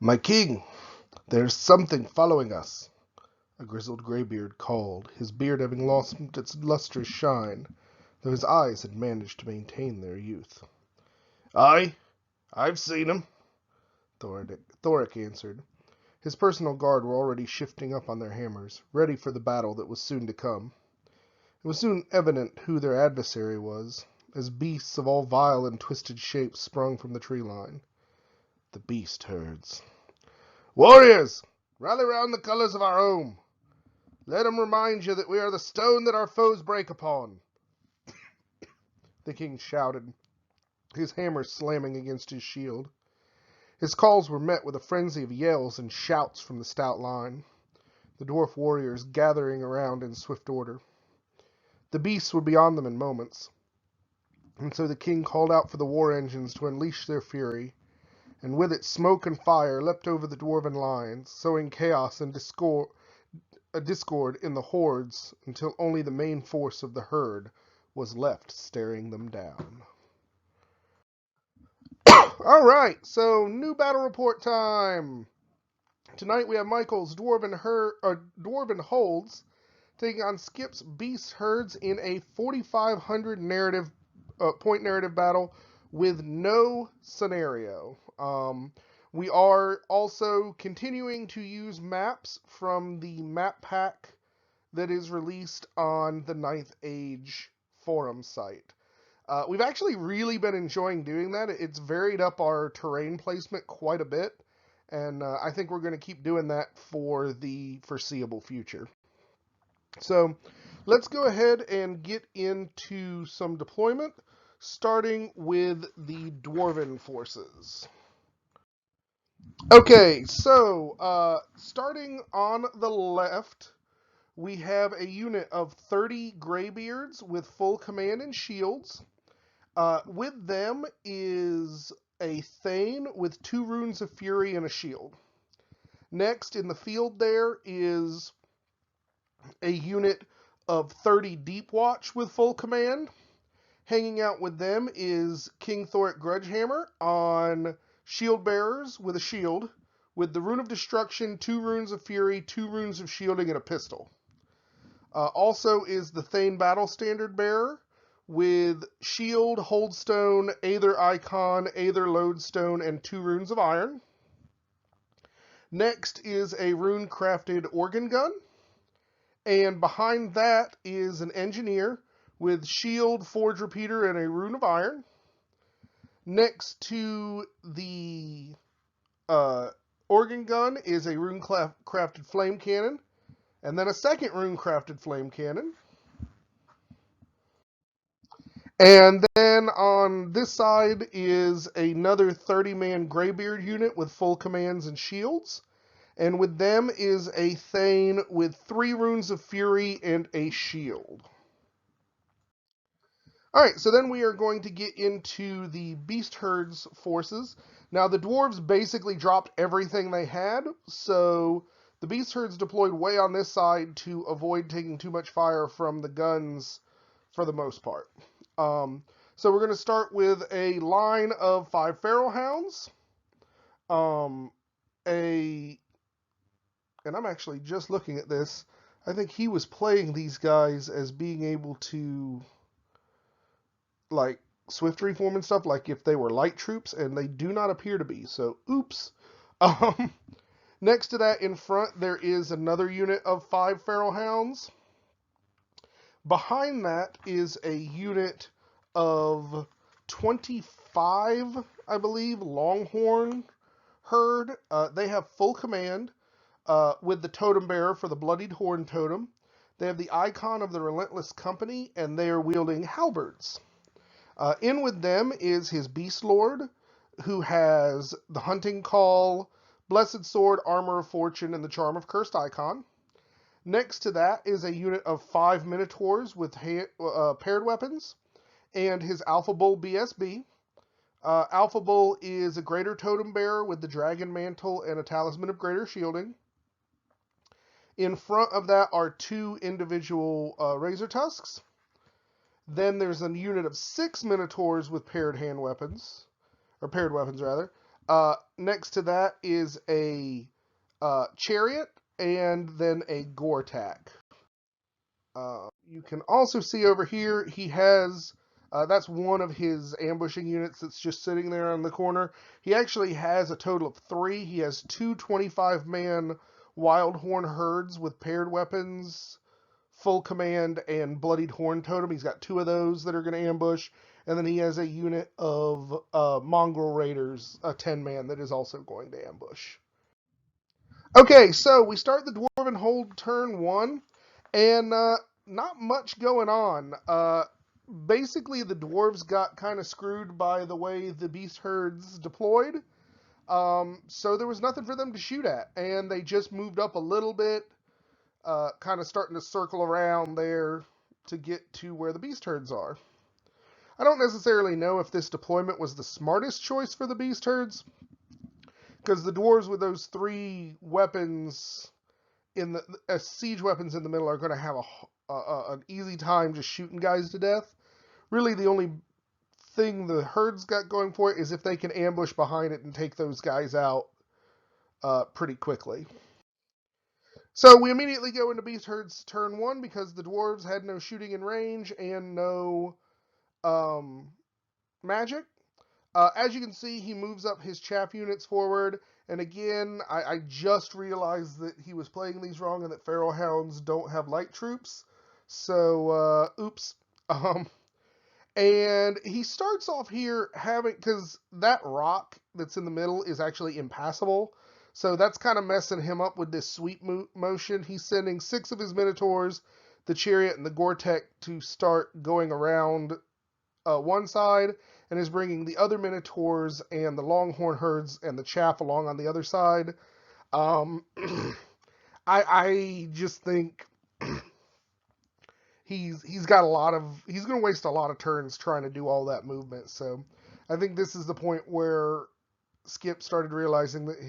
My king, there's something following us, a grizzled graybeard called, his beard having lost its lustrous shine, though his eyes had managed to maintain their youth. Aye, I've seen him, Thoric answered. His personal guard were already shifting up on their hammers, ready for the battle that was soon to come. It was soon evident who their adversary was, as beasts of all vile and twisted shapes sprung from the tree line. The beast herds. Warriors, rally round the colors of our home. Let 'em remind you that we are the stone that our foes break upon. The king shouted, his hammer slamming against his shield. His calls were met with a frenzy of yells and shouts from the stout line, the dwarf warriors gathering around in swift order. The beasts would be on them in moments, and so the king called out for the war engines to unleash their fury, and with it smoke and fire leapt over the dwarven lines, sowing chaos and discord in the hordes until only the main force of the herd was left staring them down. All right, so new battle report time. Tonight we have Michael's Dwarven Holds taking on Skip's Beast Herds in a 4,500 point narrative battle with no scenario. We are also continuing to use maps from the map pack that is released on the Ninth Age forum site. We've actually really been enjoying doing that. It's varied up our terrain placement quite a bit, and I think we're going to keep doing that for the foreseeable future. So let's go ahead and get into some deployment, starting with the Dwarven forces. Okay, so starting on the left, we have a unit of 30 Greybeards with full command and shields. With them is a Thane with 2 runes of fury and a shield. Next in the field there is a unit of 30 Deep Watch with full command. Hanging out with them is King Thoric Grudgehammer on shield bearers with a shield, with the Rune of Destruction, 2 runes of fury, 2 runes of shielding, and a pistol. Also is the Thane Battle Standard bearer with shield, holdstone, Aether Icon, Aether Lodestone, and 2 runes of iron. Next is a rune-crafted organ gun. And behind that is an engineer with shield, forge repeater, and a rune of iron. Next to the organ gun is a rune-crafted flame cannon, and then a second rune-crafted flame cannon. And then on this side is another 30-man Greybeard unit with full commands and shields. And with them is a Thane with 3 runes of fury and a shield. Alright, so then we are going to get into the Beast Herds forces. Now, the dwarves basically dropped everything they had, so the Beast Herds deployed way on this side to avoid taking too much fire from the guns for the most part. So we're going to start with a line of 5 Feral Hounds. And I'm actually just looking at this. I think he was playing these guys as being able to, like, swift reform and stuff, like if they were light troops, and they do not appear to be, so oops. Next to that in front, there is another unit of 5 Feral Hounds. Behind that is a unit of 25, I believe, Longhorn herd. They have full command with the totem bearer for the Bloodied Horn totem. They have the icon of the Relentless Company, and they are wielding halberds. In with them is his Beast Lord, who has the Hunting Call, Blessed Sword, Armor of Fortune, and the Charm of Cursed icon. Next to that is a unit of 5 Minotaurs with paired weapons, and his Alpha Bull BSB. Alpha Bull is a Greater Totem Bearer with the Dragon Mantle and a Talisman of Greater Shielding. In front of that are 2 individual Razor Tusks. Then there's a unit of 6 Minotaurs with paired weapons, rather. Next to that is a chariot and then a Gortak. You can also see over here he has, that's one of his ambushing units that's just sitting there on the corner. He actually has a total of 3. He has 2 25-man Wild Horn herds with paired weapons, full command, and bloodied horn totem. He's got 2 of those that are going to ambush. And then he has a unit of mongrel raiders, a 10-man, that is also going to ambush. Okay, so we start the Dwarven Hold turn 1, and not much going on. Basically, the dwarves got kind of screwed by the way the beast herds deployed, so there was nothing for them to shoot at, and they just moved up a little bit, kind of starting to circle around there to get to where the beast herds are. I don't necessarily know if this deployment was the smartest choice for the beast herds, because the dwarves with those 3 weapons in the siege weapons in the middle are going to have an easy time just shooting guys to death. Really, the only thing the herds got going for it is if they can ambush behind it and take those guys out pretty quickly. So we immediately go into beast herds turn 1 because the dwarves had no shooting in range and no magic. As you can see, he moves up his chaff units forward. And again, I just realized that he was playing these wrong and that feral hounds don't have light troops. So, oops. And he starts off here having, because that rock that's in the middle is actually impassable. So that's kind of messing him up with this sweep motion. He's sending 6 of his Minotaurs, the Chariot, and the Gore-Tex to start going around one side, and is bringing the other Minotaurs and the Longhorn herds and the chaff along on the other side. I just think he's got he's going to waste a lot of turns trying to do all that movement. So I think this is the point where Skip started realizing that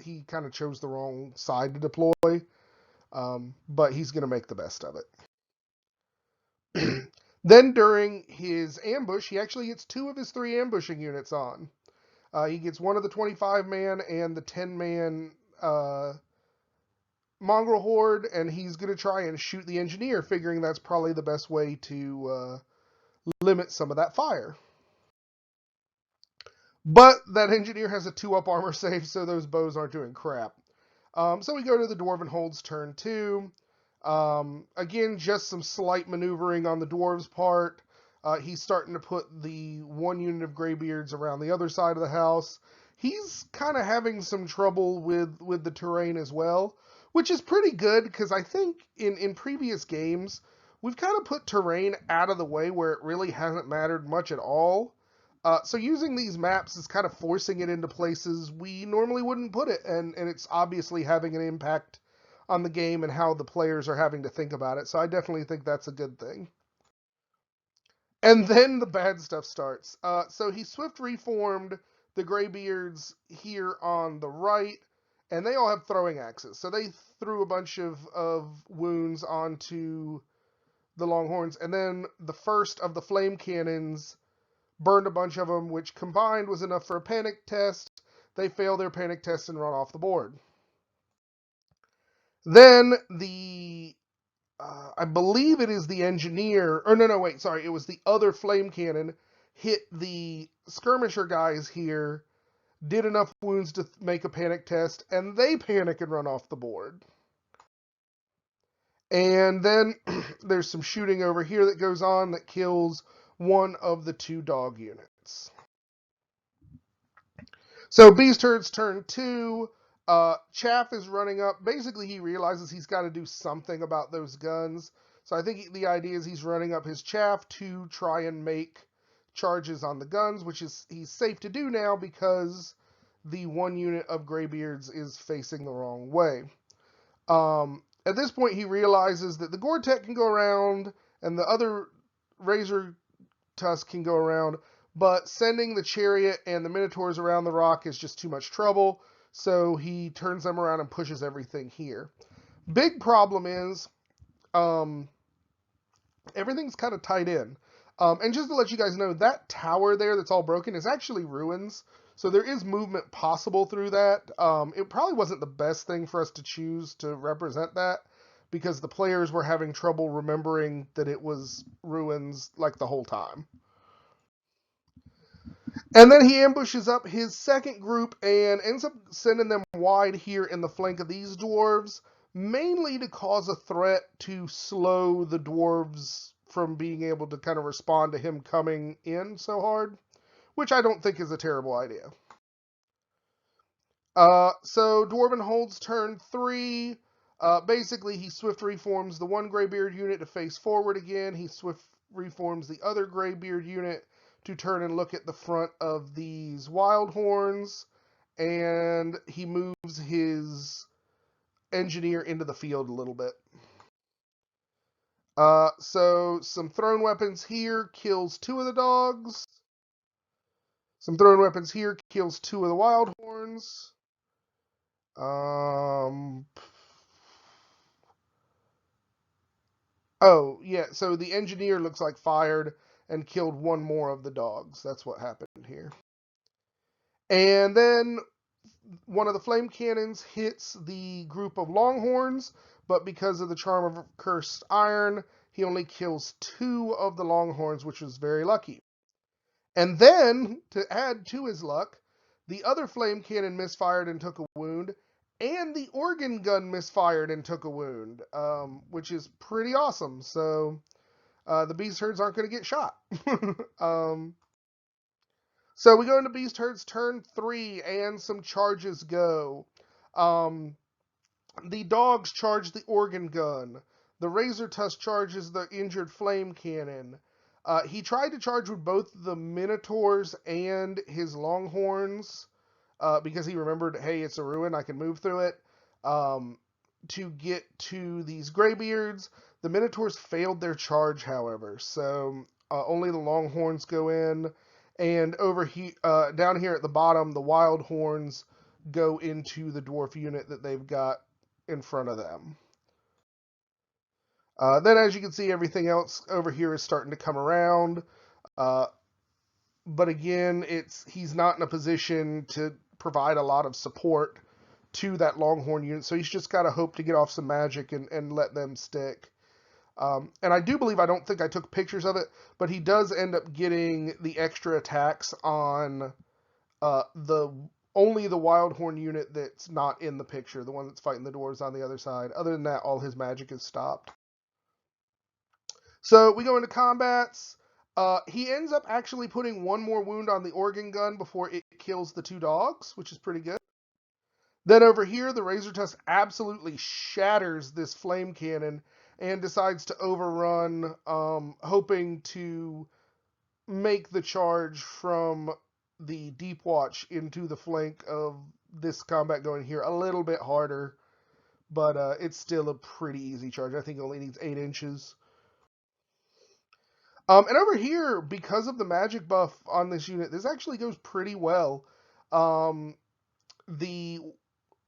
he kind of chose the wrong side to deploy, but he's going to make the best of it. Then during his ambush, he actually gets 2 of his 3 ambushing units on. He gets 1 of the 25-man and the 10-man mongrel horde, and he's going to try and shoot the engineer, figuring that's probably the best way to limit some of that fire. But that engineer has a 2-up armor save, so those bows aren't doing crap. So we go to the Dwarven Holds turn 2. Again, just some slight maneuvering on the dwarves' part. He's starting to put the 1 unit of Greybeards around the other side of the house. He's kind of having some trouble with the terrain as well, which is pretty good because I think in previous games, we've kind of put terrain out of the way where it really hasn't mattered much at all. So using these maps is kind of forcing it into places we normally wouldn't put it, and it's obviously having an impact on the game and how the players are having to think about it. So I definitely think that's a good thing. And then the bad stuff starts. So he swift reformed the Greybeards here on the right, and they all have throwing axes. So they threw a bunch of wounds onto the Longhorns, and then the first of the flame cannons burned a bunch of them, which combined was enough for a panic test. They fail their panic test and run off the board. Then I believe it is the engineer, or no, wait, sorry, it was the other flame cannon hit the skirmisher guys here, did enough wounds to make a panic test, and they panic and run off the board. And then there's some shooting over here that goes on that kills 1 of the 2 dog units. So Beast Herd's turn 2. Chaff is running up. Basically, he realizes he's got to do something about those guns. So I think the idea is he's running up his chaff to try and make charges on the guns, which is he's safe to do now because the 1 unit of Greybeards is facing the wrong way. At this point, he realizes that the Gore-Tex can go around and the other Razor Tusk can go around, but sending the Chariot and the Minotaurs around the rock is just too much trouble, so he turns them around and pushes everything here. Big problem is everything's kind of tied in. And just to let you guys know, that tower there that's all broken is actually ruins. So there is movement possible through that. It probably wasn't the best thing for us to choose to represent that because the players were having trouble remembering that it was ruins like the whole time. And then he ambushes up his second group and ends up sending them wide here in the flank of these dwarves, mainly to cause a threat to slow the dwarves from being able to kind of respond to him coming in so hard, which I don't think is a terrible idea. So Dwarven holds turn 3. Basically, he swift reforms the one Greybeard unit to face forward again. He swift reforms the other Greybeard unit to turn and look at the front of these wild horns. And he moves his engineer into the field a little bit. So some thrown weapons here kills 2 of the dogs. Some thrown weapons here kills 2 of the wild horns. Oh, yeah, so the engineer looks like fired and killed 1 more of the dogs. That's what happened here. And then one of the flame cannons hits the group of longhorns, but because of the charm of cursed iron, he only kills 2 of the longhorns, which was very lucky. And then, to add to his luck, the other flame cannon misfired and took a wound, and the organ gun misfired and took a wound, which is pretty awesome. So the beast herds aren't going to get shot. So we go into beast herds turn 3, and some charges go. The dogs charge the organ gun. The razor tusk charges the injured flame cannon. He tried to charge with both the minotaurs and his longhorns because he remembered, hey, it's a ruin, I can move through it. To get to these graybeards, the minotaurs failed their charge, however, so only the longhorns go in. And over down here at the bottom, the wild horns go into the dwarf unit that they've got in front of them. Then, as you can see, everything else over here is starting to come around. But again, he's not in a position to provide a lot of support to that Longhorn unit, so he's just got to hope to get off some magic and let them stick. And I do believe, I don't think I took pictures of it, but he does end up getting the extra attacks on only the Wildhorn unit that's not in the picture, the one that's fighting the dwarves on the other side. Other than that, all his magic is stopped. So we go into combats. He ends up actually putting 1 more wound on the organ gun before it kills the 2 dogs, which is pretty good. Then over here, the Razor Tusk absolutely shatters this flame cannon and decides to overrun, hoping to make the charge from the Deep Watch into the flank of this combat going here a little bit harder, but it's still a pretty easy charge. I think it only needs 8 inches. And over here, because of the magic buff on this unit, this actually goes pretty well. The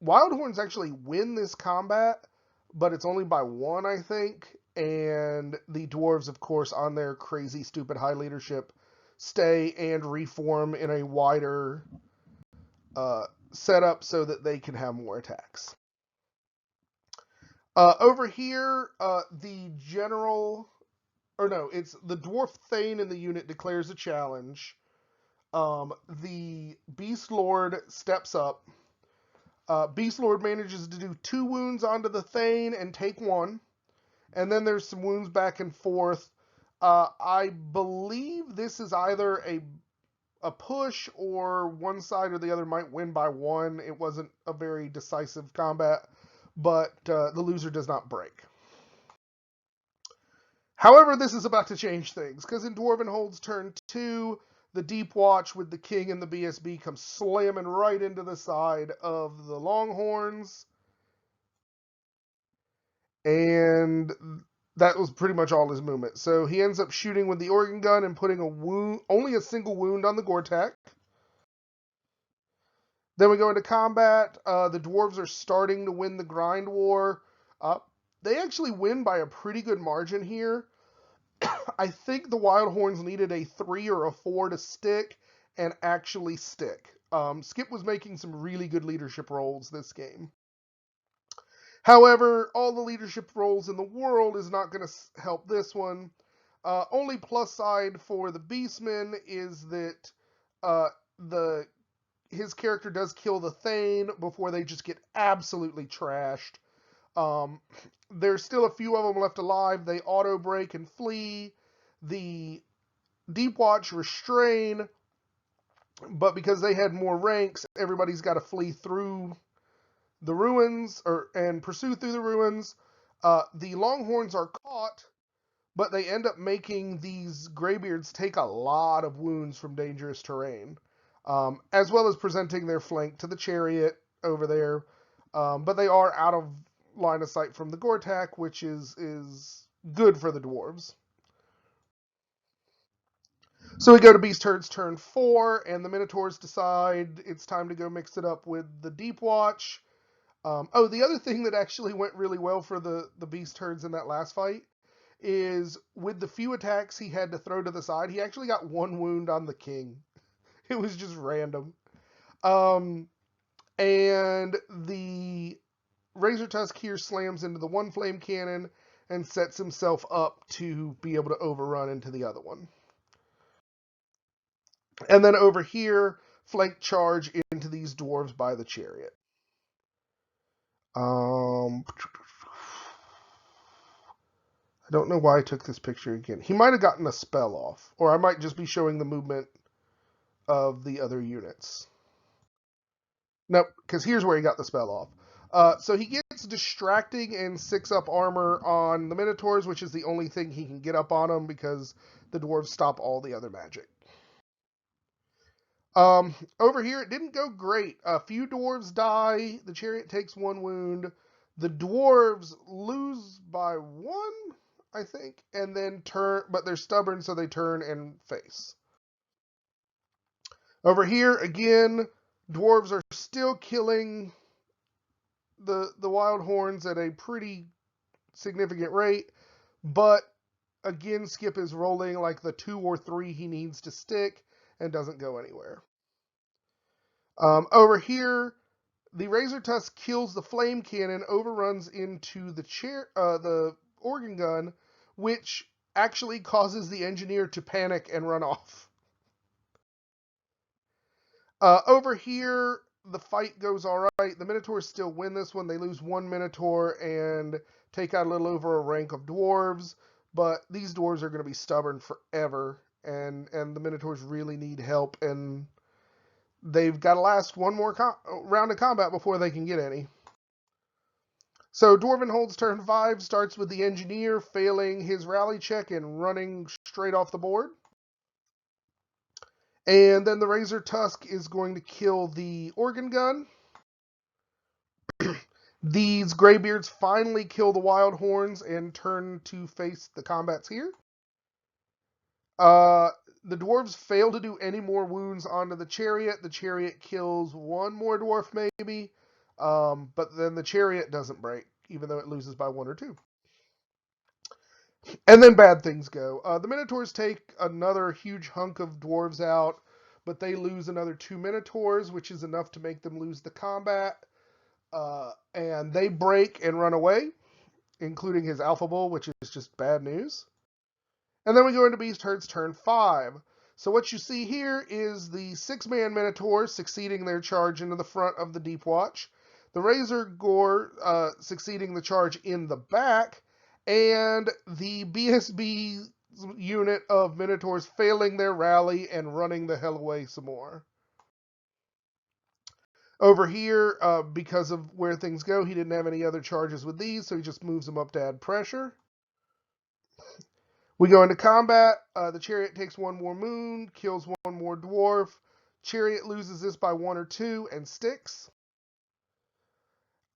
Wildhorns actually win this combat, but it's only by 1, I think. And the dwarves, of course, on their crazy, stupid high leadership, stay and reform in a wider setup so that they can have more attacks. Over here, the general, or no, it's the dwarf Thane in the unit declares a challenge. The Beast Lord steps up. Beast Lord manages to do 2 wounds onto the Thane and take 1. And then there's some wounds back and forth. I believe this is either a push or one side or the other might win by 1. It wasn't a very decisive combat, but the loser does not break. However, this is about to change things, because in Dwarven Holds turn 2, the Deep Watch with the King and the BSB comes slamming right into the side of the Longhorns. And that was pretty much all his movement. So he ends up shooting with the organ gun and putting only a single wound on the Gortak. Then we go into combat. The dwarves are starting to win the grind war. They actually win by a pretty good margin here. I think the Wild Horns needed a 3 or a 4 to stick and actually stick. Skip was making some really good leadership roles this game. However, all the leadership roles in the world is not going to help this one. Only plus side for the Beastman is that his character does kill the Thane before they just get absolutely trashed. There's still a few of them left alive. They auto break and flee. The Deep Watch restrain, but because they had more ranks, everybody's got to flee through the ruins and pursue through the ruins. The Longhorns are caught, but they end up making these Greybeards take a lot of wounds from dangerous terrain, as well as presenting their flank to the chariot over there. But they are out of line of sight from the Gortak, which is good for the dwarves. So we go to Beast Herd's turn 4, and the Minotaurs decide it's time to go mix it up with the Deep Watch. The other thing that actually went really well for the Beast Herds in that last fight is with the few attacks he had to throw to the side, he actually got 1 wound on the king. It was just random. And the Razor Tusk here slams into the one flame cannon and sets himself up to be able to overrun into the other one. And then over here, flank charge into these dwarves by the chariot. I don't know why I took this picture again. He might have gotten a spell off, or I might just be showing the movement of the other units. Nope, because here's where he got the spell off. So he gets distracting and 6-up armor on the Minotaurs, which is the only thing he can get up on them because the dwarves stop all the other magic. Over here, it didn't go great. A few dwarves die. The chariot takes 1 wound. The dwarves lose by 1, I think, and then turn, but they're stubborn, so they turn and face. Over here, again, dwarves are still killing the wild horns at a pretty significant rate, but again, Skip is rolling like the 2 or 3 he needs to stick and doesn't go anywhere. Over here, the Razor Tusk kills the flame cannon, overruns into the organ gun, which actually causes the engineer to panic and run off. Over here, the fight goes all right. The Minotaurs still win this one. They lose 1 Minotaur and take out a little over a rank of dwarves, but these dwarves are going to be stubborn forever, and the Minotaurs really need help, and they've got to last 1 more round of combat before they can get any. So Dwarven holds turn 5, starts with the engineer failing his rally check and running straight off the board. And then the Razor Tusk is going to kill the organ gun. These Greybeards finally kill the Wild Horns and turn to face the combats here. The dwarves fail to do any more wounds onto the chariot. The chariot kills 1 more dwarf maybe, but then the chariot doesn't break, even though it loses by 1 or 2. And then bad things go. The Minotaurs take another huge hunk of dwarves out, but they lose another 2 Minotaurs, which is enough to make them lose the combat. And they break and run away, including his Alpha Bull, which is just bad news. And then we go into Beast Herd's turn 5. So what you see here is the 6-man Minotaurs succeeding their charge into the front of the Deep Watch, the Razor Gore succeeding the charge in the back, and the BSB unit of Minotaurs failing their rally and running the hell away some more. Over here, because of where things go, he didn't have any other charges with these, so he just moves them up to add pressure. We go into combat. The chariot takes 1 more moon, kills 1 more dwarf. Chariot loses this by 1 or 2 and sticks.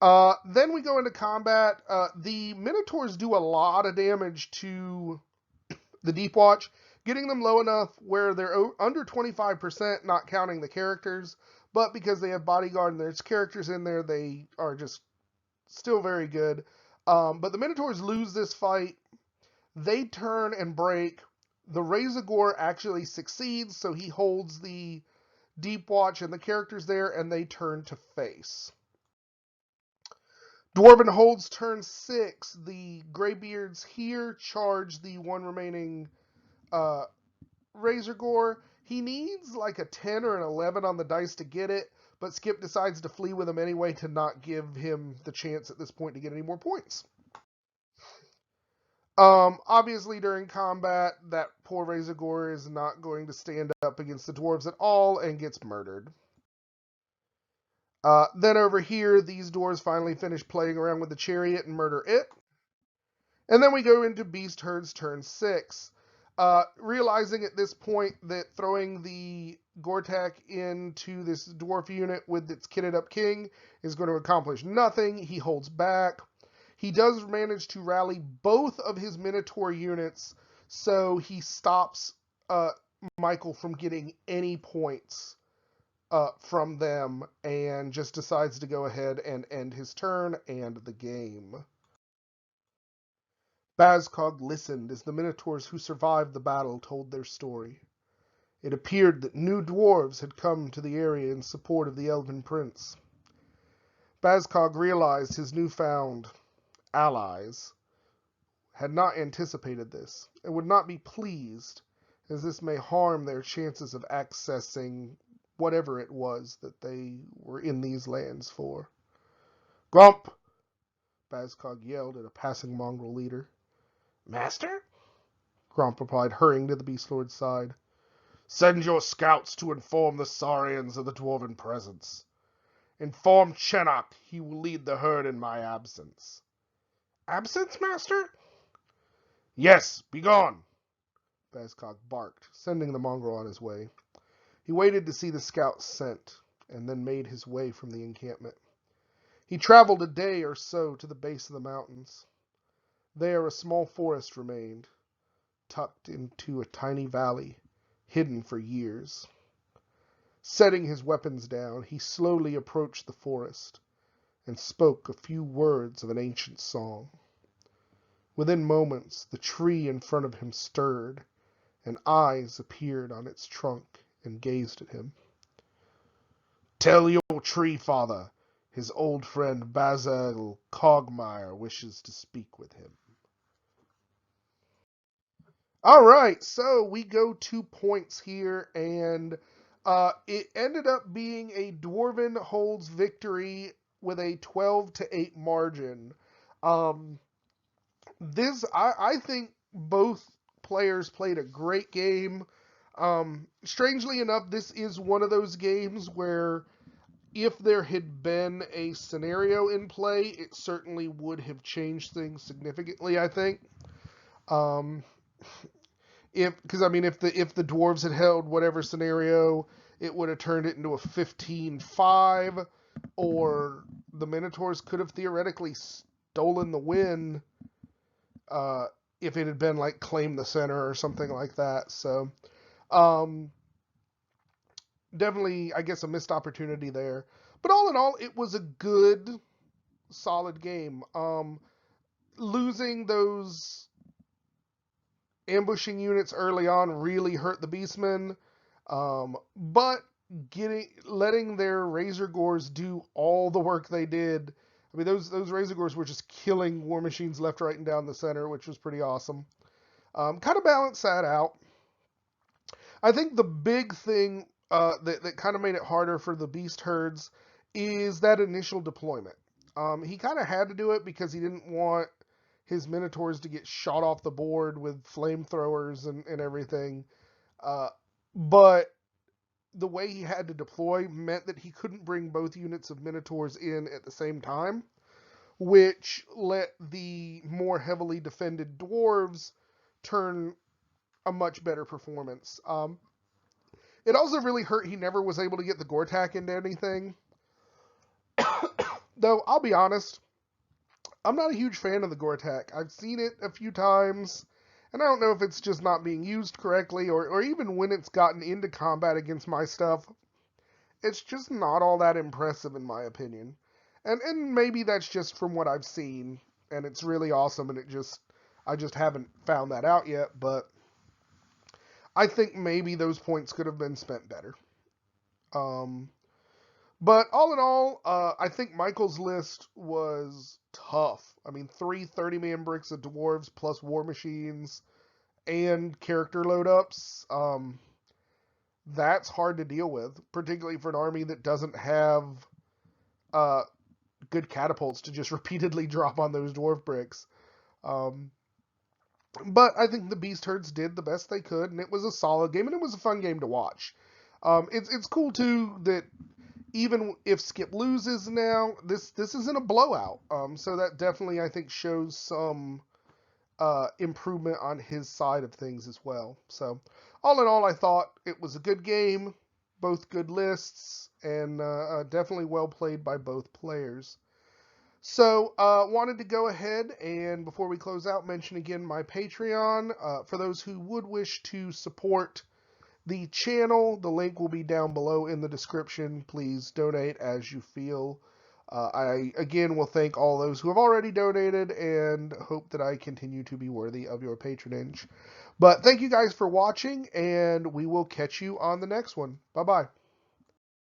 Then we go into combat. The Minotaurs do a lot of damage to the Deep Watch, getting them low enough where they're under 25%, not counting the characters. But because they have bodyguard and there's characters in there, they are just still very good. But the Minotaurs lose this fight. They turn and break. The Razor Gore actually succeeds, so he holds the Deep Watch and the characters there, and they turn to face. Dwarven holds turn 6. The Greybeards here charge the one remaining Razor Gore. He needs like a 10 or an 11 on the dice to get it, but Skip decides to flee with him anyway to not give him the chance at this point to get any more points. Obviously during combat, that poor Razor Gore is not going to stand up against the dwarves at all and gets murdered. Then over here, these dwarves finally finish playing around with the chariot and murder it. And then we go into Beast Herd's turn 6. Realizing at this point that throwing the Gortak into this dwarf unit with its kitted up king is going to accomplish nothing, he holds back. He does manage to rally both of his Minotaur units, so he stops Michael from getting any points from them and just decides to go ahead and end his turn and the game. Bazcog listened as the Minotaurs who survived the battle told their story. It appeared that new dwarves had come to the area in support of the Elven Prince. Bazcog realized his newfound allies had not anticipated this and would not be pleased, as this may harm their chances of accessing whatever it was that they were in these lands for. Grump! Bazcog yelled at a passing mongrel leader. Master? Grump replied, hurrying to the Beast Lord's side. Send your scouts to inform the Saurians of the Dwarven presence. Inform Chenock he will lead the herd in my absence. Absence, master? Yes, begone! Bazcog barked, sending the mongrel on his way. He waited to see the scouts sent, and then made his way from the encampment. He traveled a day or so to the base of the mountains. There a small forest remained, tucked into a tiny valley, hidden for years. Setting his weapons down, he slowly approached the forest and spoke a few words of an ancient song. Within moments, the tree in front of him stirred, and eyes appeared on its trunk and gazed at him. Tell your tree father, his old friend Basil Cogmire wishes to speak with him. All right, so we go 2 points here, and it ended up being a Dwarven holds victory with a 12-8 margin. I think both players played a great game. Strangely enough, this is one of those games where if there had been a scenario in play, it certainly would have changed things significantly, I think. If the dwarves had held whatever scenario, it would have turned it into a 15-5, or the Minotaurs could have theoretically stolen the win if it had been like claim the center or something like that. So definitely, I guess, a missed opportunity there. But all in all, it was a good, solid game. Losing those ambushing units early on really hurt the Beastmen, but letting their Razor Gores do all the work they did. I mean, those Razor Gores were just killing war machines left, right, and down the center, which was pretty awesome. Kind of balanced that out. I think the big thing that kind of made it harder for the Beast Herds is that initial deployment. He kind of had to do it because he didn't want his Minotaurs to get shot off the board with flamethrowers and everything. But the way he had to deploy meant that he couldn't bring both units of Minotaurs in at the same time, which let the more heavily defended dwarves turn a much better performance. It also really hurt he never was able to get the Gortak into anything. Though, I'll be honest, I'm not a huge fan of the Gortak. I've seen it a few times, and I don't know if it's just not being used correctly, or even when it's gotten into combat against my stuff, it's just not all that impressive in my opinion. And maybe that's just from what I've seen, and it's really awesome, and I just haven't found that out yet, but I think maybe those points could have been spent better. But all in all, I think Michael's list was tough. I mean, 30-man bricks of dwarves plus war machines and character load ups. That's hard to deal with, particularly for an army that doesn't have uh, good catapults to just repeatedly drop on those dwarf bricks. Um, but I think the Beast Herds did the best they could, and it was a solid game, and it was a fun game to watch. It's cool too that even if Skip loses now, this isn't a blowout. So that definitely I think shows some improvement on his side of things as well. So all in all, I thought it was a good game, both good lists, and definitely well played by both players. So, wanted to go ahead and before we close out, mention again my Patreon. For those who would wish to support the channel, the link will be down below in the description. Please donate as you feel. I again will thank all those who have already donated and hope that I continue to be worthy of your patronage. But thank you guys for watching, and we will catch you on the next one. Bye bye.